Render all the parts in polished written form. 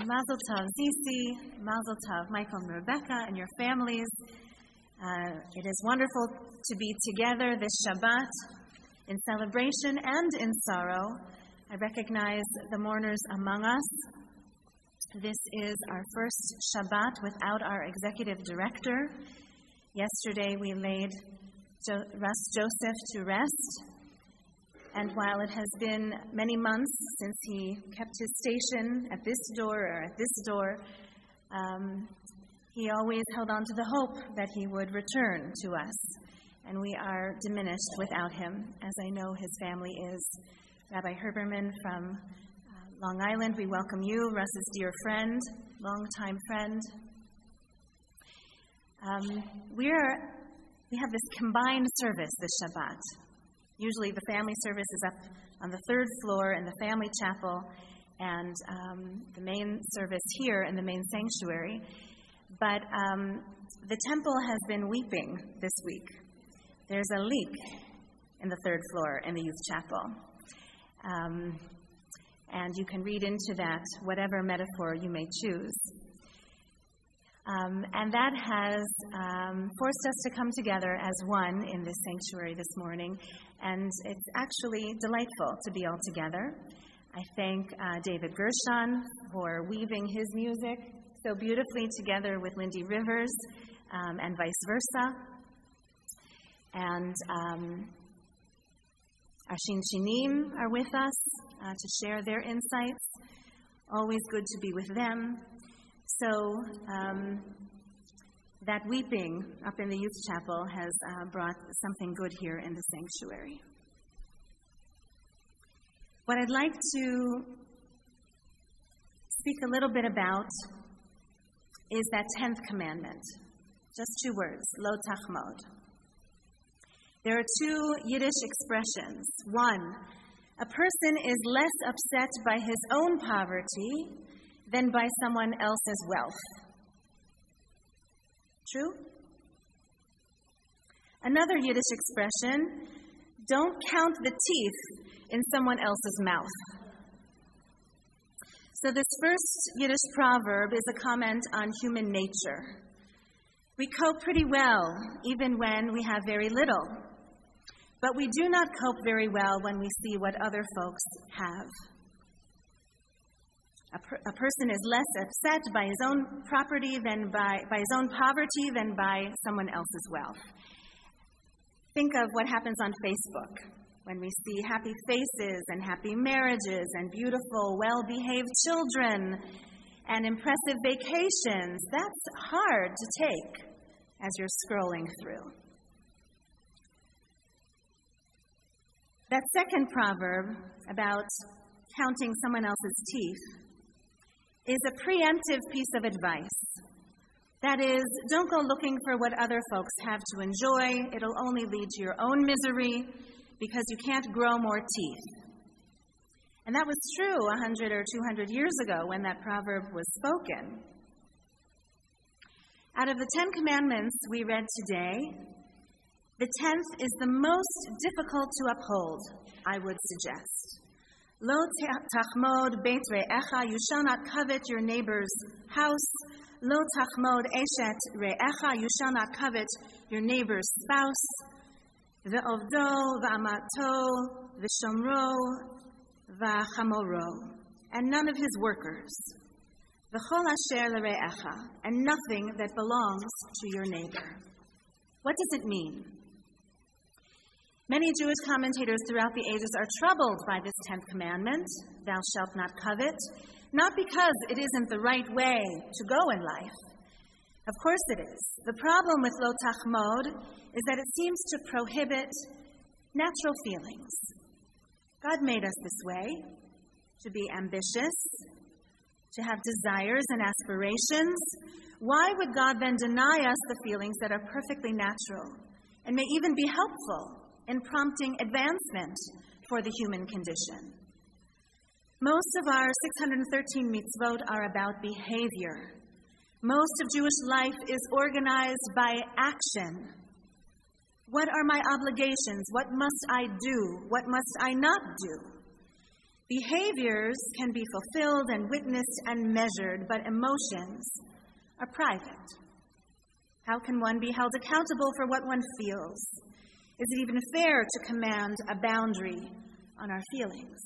Mazel tov, Zizi, Mazel tov, Michael and Rebecca and your families. It is wonderful to be together this Shabbat in celebration and in sorrow. I recognize the mourners among us. This is our first Shabbat without our executive director. Yesterday we laid Russ Joseph to rest. And while it has been many months since he kept his station at this door or at this door, he always held on to the hope that he would return to us. And we are diminished without him, as I know his family is. Rabbi Herberman from Long Island, we welcome you, Russ's dear friend, longtime friend. We have this combined service this Shabbat. Usually the family service is up on the third floor in the family chapel, and the main service here in the main sanctuary. But the temple has been weeping this week. There's a leak in the third floor in the youth chapel. And you can read into that whatever metaphor you may choose. And that has forced us to come together as one in this sanctuary this morning. And it's actually delightful to be all together. I thank David Gershon for weaving his music so beautifully together with Lindy Rivers and vice versa. And Ashin Shinim are with us to share their insights. Always good to be with them. So that weeping up in the youth chapel has brought something good here in the sanctuary. What I'd like to speak a little bit about is that 10th commandment. Just 2 words, lo tachmod. There are 2 Yiddish expressions. One, a person is less upset by his own poverty than by someone else's wealth. True? Another Yiddish expression, don't count the teeth in someone else's mouth. So this first Yiddish proverb is a comment on human nature. We cope pretty well, even when we have very little. But we do not cope very well when we see what other folks have. A person is less upset by his own property than by his own poverty than by someone else's wealth. Think of what happens on Facebook when we see happy faces and happy marriages and beautiful, well-behaved children and impressive vacations. That's hard to take as you're scrolling through. That second proverb about counting someone else's teeth is a preemptive piece of advice. That is, don't go looking for what other folks have to enjoy. It'll only lead to your own misery because you can't grow more teeth. And that was true 100 or 200 years ago when that proverb was spoken. Out of the 10 commandments we read today, the 10th is the most difficult to uphold, I would suggest. Lo tachmod beit re'echa, you shall not covet your neighbor's house. Lo tachmod eshet re'echa, you shall not covet your neighbor's spouse. Ve'ovdo, ve'amato, ve'shomro, ve'chamoro, and none of his workers. V'chol asher le're'echa, and nothing that belongs to your neighbor. What does it mean? Many Jewish commentators throughout the ages are troubled by this 10th commandment, thou shalt not covet, not because it isn't the right way to go in life. Of course it is. The problem with lo tachmod is that it seems to prohibit natural feelings. God made us this way, to be ambitious, to have desires and aspirations. Why would God then deny us the feelings that are perfectly natural and may even be helpful in prompting advancement for the human condition? Most of our 613 mitzvot are about behavior. Most of Jewish life is organized by action. What are my obligations? What must I do? What must I not do? Behaviors can be fulfilled and witnessed and measured, but emotions are private. How can one be held accountable for what one feels? Is it even fair to command a boundary on our feelings?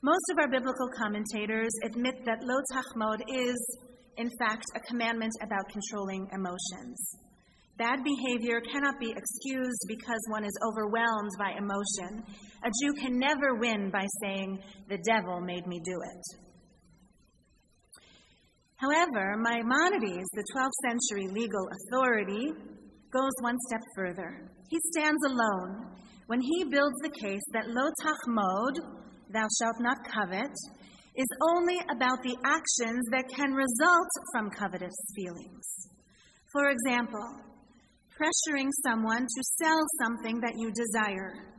Most of our biblical commentators admit that lo tachmod is, in fact, a commandment about controlling emotions. Bad behavior cannot be excused because one is overwhelmed by emotion. A Jew can never win by saying, "The devil made me do it." However, Maimonides, the 12th century legal authority, goes one step further. He stands alone when he builds the case that lo tachmod, thou shalt not covet, is only about the actions that can result from covetous feelings. For example, pressuring someone to sell something that you desire.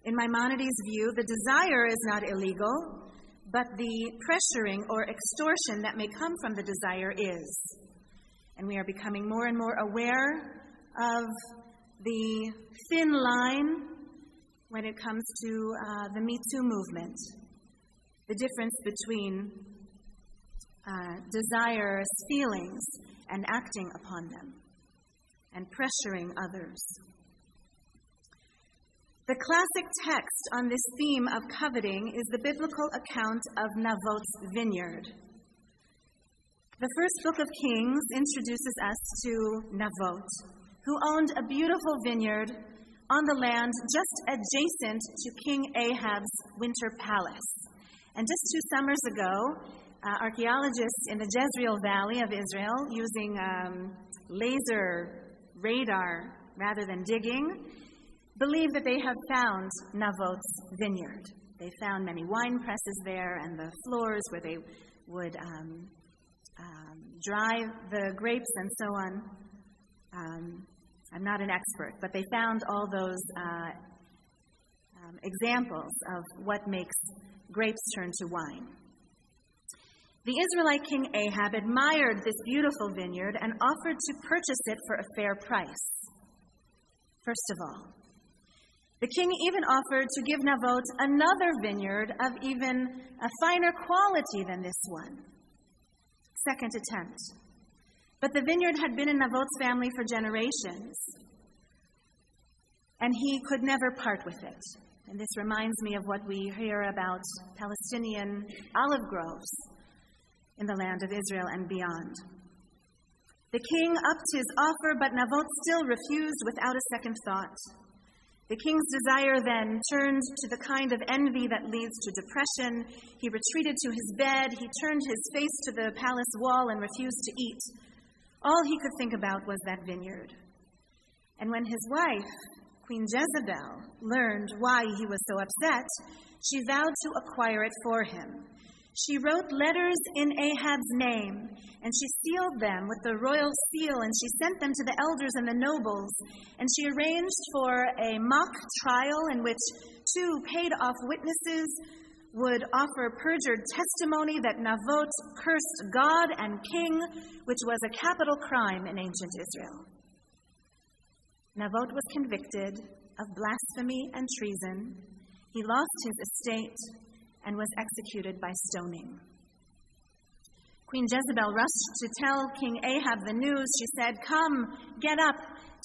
In Maimonides' view, the desire is not illegal, but the pressuring or extortion that may come from the desire is. And we are becoming more and more aware of the thin line when it comes to the Me Too movement, the difference between desires, feelings, and acting upon them, and pressuring others. The classic text on this theme of coveting is the biblical account of Naboth's vineyard. The first book of Kings introduces us to Naboth, who owned a beautiful vineyard on the land just adjacent to King Ahab's winter palace. And just 2 summers ago, archaeologists in the Jezreel Valley of Israel, using laser radar rather than digging, believe that they have found Naboth's vineyard. They found many wine presses there and the floors where they would dry the grapes and so on. I'm not an expert, but they found all those examples of what makes grapes turn to wine. The Israelite king Ahab admired this beautiful vineyard and offered to purchase it for a fair price. First of all, the king even offered to give Naboth another vineyard of even a finer quality than this one. Second attempt. But the vineyard had been in Naboth's family for generations, and he could never part with it. And this reminds me of what we hear about Palestinian olive groves in the land of Israel and beyond. The king upped his offer, but Naboth still refused without a second thought. The king's desire then turned to the kind of envy that leads to depression. He retreated to his bed. He turned his face to the palace wall and refused to eat. All he could think about was that vineyard. And when his wife, Queen Jezebel, learned why he was so upset, she vowed to acquire it for him. She wrote letters in Ahab's name, and she sealed them with the royal seal, and she sent them to the elders and the nobles. And she arranged for a mock trial in which 2 paid-off witnesses would offer perjured testimony that Naboth cursed God and king, which was a capital crime in ancient Israel. Naboth was convicted of blasphemy and treason. He lost his estate and was executed by stoning. Queen Jezebel rushed to tell King Ahab the news. She said, "Come, get up,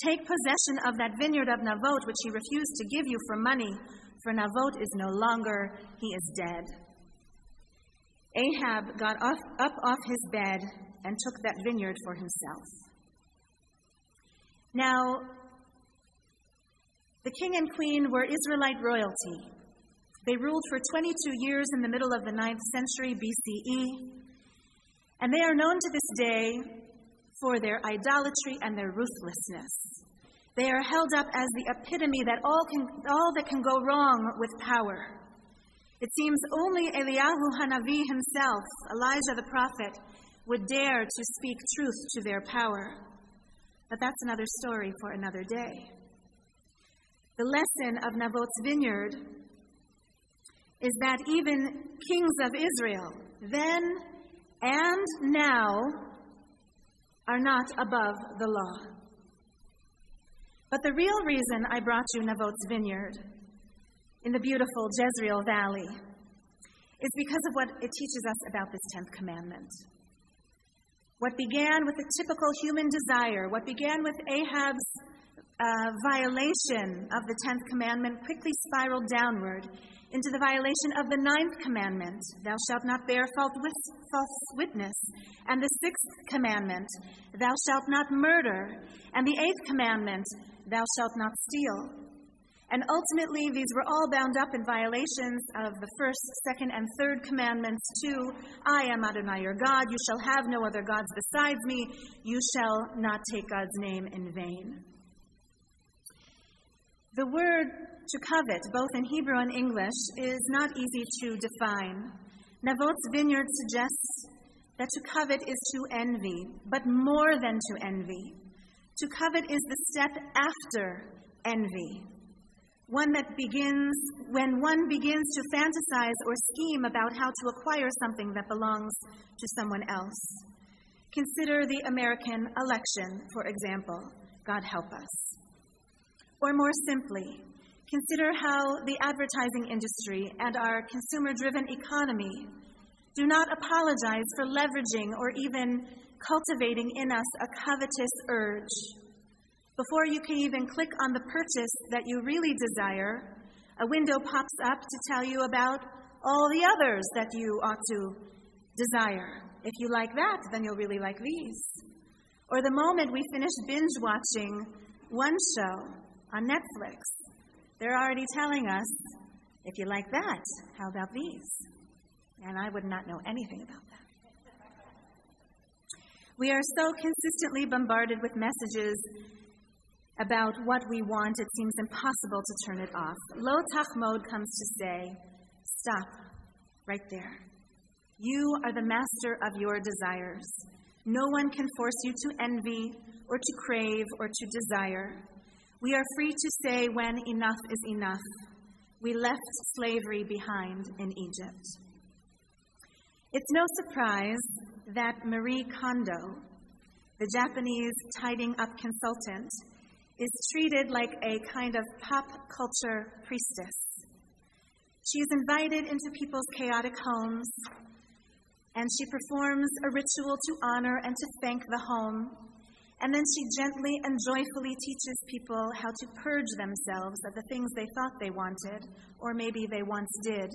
take possession of that vineyard of Naboth, which he refused to give you for money. For Naboth is no longer, he is dead." Ahab got up off his bed and took that vineyard for himself. Now, the king and queen were Israelite royalty. They ruled for 22 years in the middle of the 9th century BCE, and they are known to this day for their idolatry and their ruthlessness. They are held up as the epitome that all that can go wrong with power. It seems only Eliyahu Hanavi himself, Elijah the prophet, would dare to speak truth to their power. But that's another story for another day. The lesson of Naboth's vineyard is that even kings of Israel, then and now, are not above the law. But the real reason I brought you Naboth's vineyard in the beautiful Jezreel Valley is because of what it teaches us about this 10th commandment. What began with a typical human desire, what began with Ahab's violation of the 10th commandment quickly spiraled downward into the violation of the 9th commandment, thou shalt not bear false witness, and the 6th commandment, thou shalt not murder, and the 8th commandment, thou shalt not steal. And ultimately, these were all bound up in violations of the 1st, 2nd, and 3rd commandments too. I am Adonai your God, you shall have no other gods besides me, you shall not take God's name in vain. The word to covet, both in Hebrew and English, is not easy to define. Navot's Vineyard suggests that to covet is to envy, but more than to envy. To covet is the step after envy. One that begins when one begins to fantasize or scheme about how to acquire something that belongs to someone else. Consider the American election, for example. God help us. Or more simply, consider how the advertising industry and our consumer-driven economy do not apologize for leveraging or even cultivating in us a covetous urge. Before you can even click on the purchase that you really desire, a window pops up to tell you about all the others that you ought to desire. If you like that, then you'll really like these. Or the moment we finish binge-watching one show on Netflix, they're already telling us, if you like that, how about these? And I would not know anything about that. We are so consistently bombarded with messages about what we want, it seems impossible to turn it off. Lo tachmod comes to say, stop right there. You are the master of your desires. No one can force you to envy or to crave or to desire. We are free to say when enough is enough. We left slavery behind in Egypt. It's no surprise that Marie Kondo, the Japanese tidying up consultant, is treated like a kind of pop culture priestess. She is invited into people's chaotic homes, and she performs a ritual to honor and to thank the home. And then she gently and joyfully teaches people how to purge themselves of the things they thought they wanted, or maybe they once did,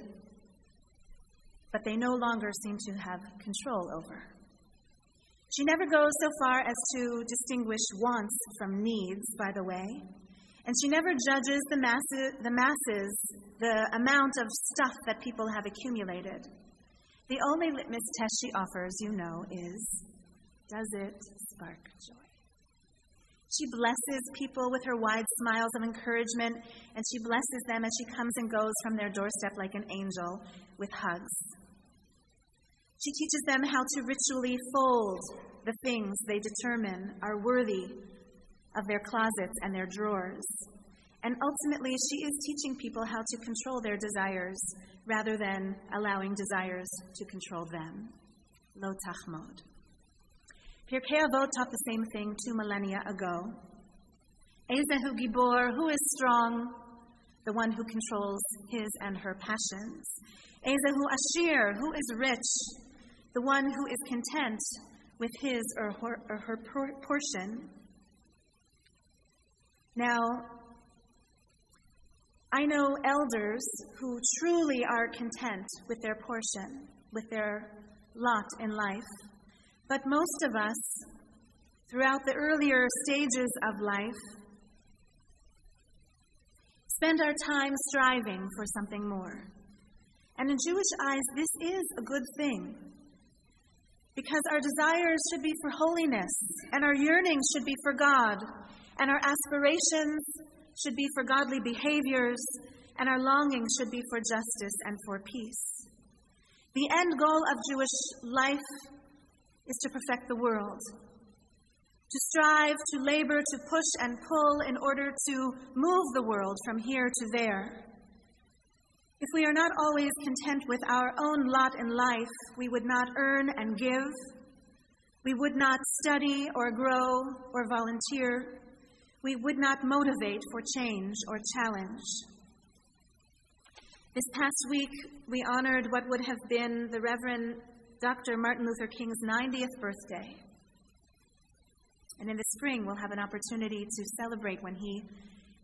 but they no longer seem to have control over. She never goes so far as to distinguish wants from needs, by the way, and she never judges the masses, the amount of stuff that people have accumulated. The only litmus test she offers, you know, is, does it spark joy? She blesses people with her wide smiles of encouragement, and she blesses them as she comes and goes from their doorstep like an angel with hugs. She teaches them how to ritually fold the things they determine are worthy of their closets and their drawers. And ultimately, she is teaching people how to control their desires rather than allowing desires to control them. Lo tachmod. Pirkei Avot taught the same thing 2 millennia ago. Ezehu Gibor, who is strong? The one who controls his and her passions. Ezehu Ashir, who is rich? The one who is content with his or her portion. Now, I know elders who truly are content with their portion, with their lot in life. But most of us, throughout the earlier stages of life, spend our time striving for something more. And in Jewish eyes, this is a good thing. Because our desires should be for holiness, and our yearnings should be for God, and our aspirations should be for godly behaviors, and our longings should be for justice and for peace. The end goal of Jewish life is to perfect the world, to strive, to labor, to push and pull in order to move the world from here to there. If we are not always content with our own lot in life, we would not earn and give. We would not study or grow or volunteer. We would not motivate for change or challenge. This past week, we honored what would have been the Reverend Dr. Martin Luther King's 90th birthday. And in the spring, we'll have an opportunity to celebrate when he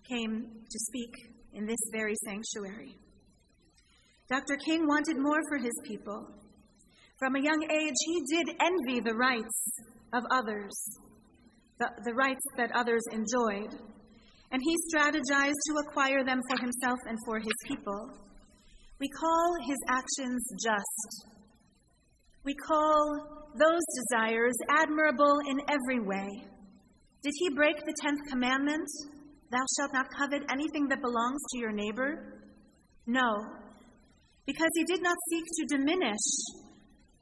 came to speak in this very sanctuary. Dr. King wanted more for his people. From a young age, he did envy the rights of others, the rights that others enjoyed, and he strategized to acquire them for himself and for his people. We call his actions just. We call those desires admirable in every way. Did he break the 10th commandment? Thou shalt not covet anything that belongs to your neighbor? No, because he did not seek to diminish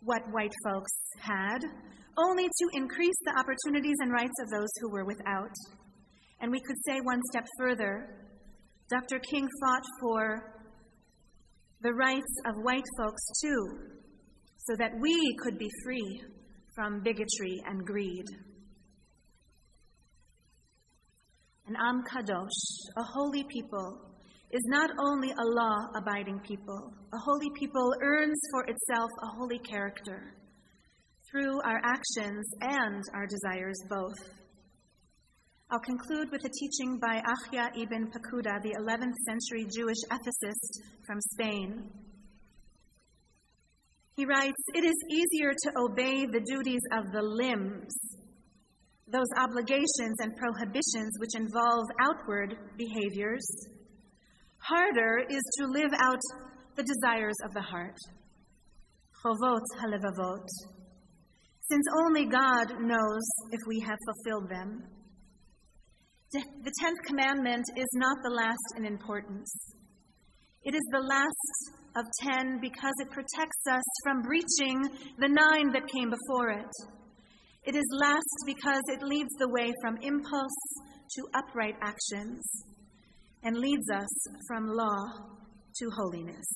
what white folks had, only to increase the opportunities and rights of those who were without. And we could say one step further, Dr. King fought for the rights of white folks too, so that we could be free from bigotry and greed. An Am Kadosh, a holy people, is not only a law-abiding people. A holy people earns for itself a holy character through our actions and our desires both. I'll conclude with a teaching by Achya ibn Pakuda, the 11th century Jewish ethicist from Spain. He writes, "It is easier to obey the duties of the limbs, those obligations and prohibitions which involve outward behaviors. Harder is to live out the desires of the heart, chovot halevavot, since only God knows if we have fulfilled them." The 10th commandment is not the last in importance. It is the last of 10 because it protects us from breaching the 9 that came before it. It is last because it leads the way from impulse to upright actions and leads us from law to holiness.